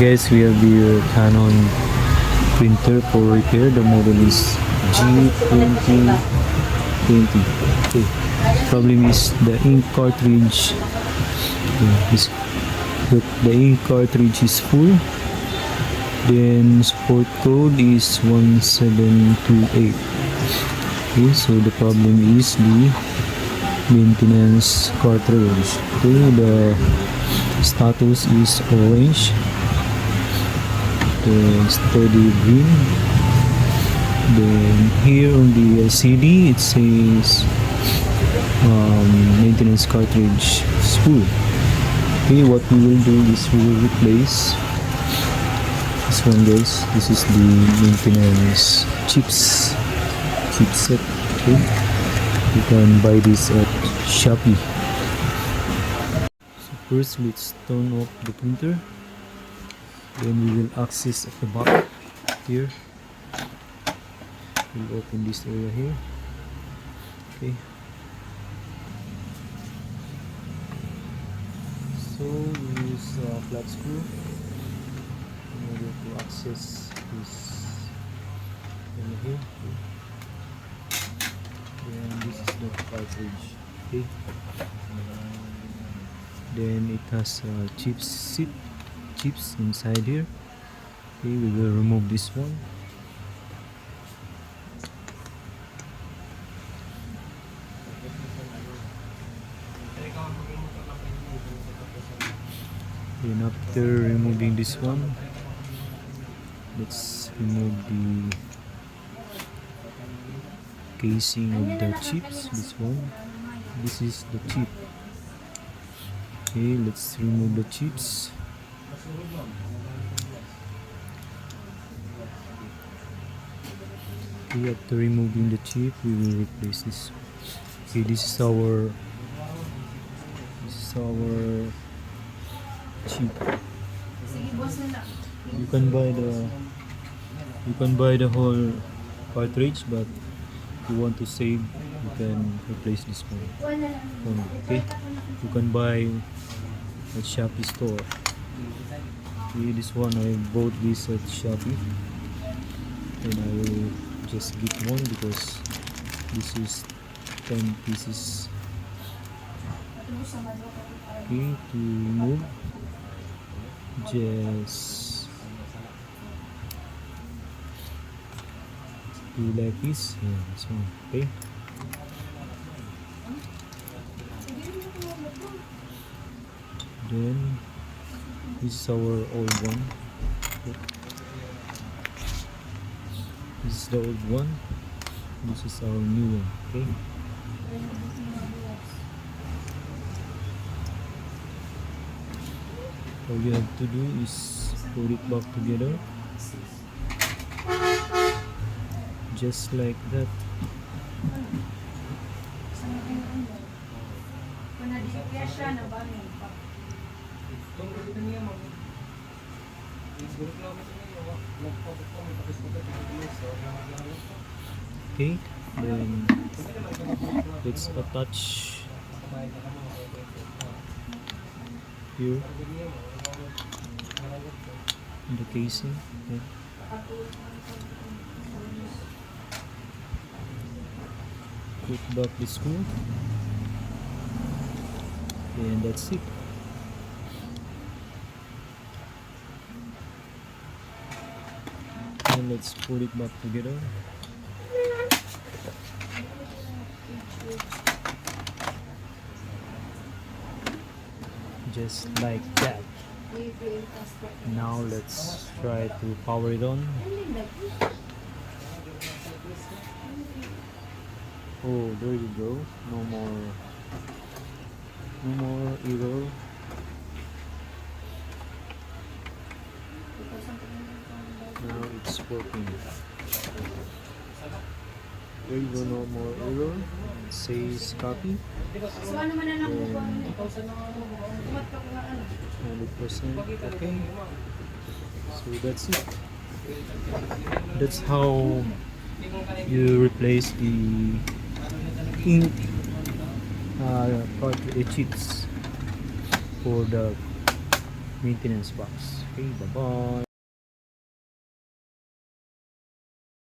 guys, we have the Canon printer for repair. The model is G2020. Okay. Problem is the ink cartridge. The ink cartridge is full. Then support code is 1728. Okay, so the problem is the maintenance cartridge. Okay, the status is orange, then steady green. Then here on the LCD it says maintenance cartridge is full. Okay, what we will do is we will replace this one, guys. This is the maintenance chipset. Okay, you can buy this at Shopee. So first, let's turn off the printer. Then we will access at the back here. We'll open this area here. Okay. So we use a flat screw in order to access this area here. Okay. Then this is the cartridge. Okay. Then it has chips inside here. Okay, we will remove this one. Then after removing this one, let's remove the casing of the chips. This one, this is the chip. Okay, let's remove the chips. Okay, after removing the chip, we will replace this. Okay, this is our chip. You can buy the whole cartridge, but if you want to save, you can replace this one. Okay, you can buy at Shopee store. Okay, this one I bought this at Shopee, and I will just get one because this is 10 pieces. Okay, to remove, just do like this. Yeah, this one. Okay. Then this is our old one. This is the old one. This is our new one. Okay. All you have to do is put it back together, just like that. Okay, then let's attach here the casing. Okay. Put back the screw, and that's it. And let's put it back together. Just like that. Now let's try to power it on. Oh, there you go. No more error. Now it's working. There you go, no more error. It says copy. 100% okay. So that's it. That's how you replace the ink chips for the maintenance box. Okay, bye-bye.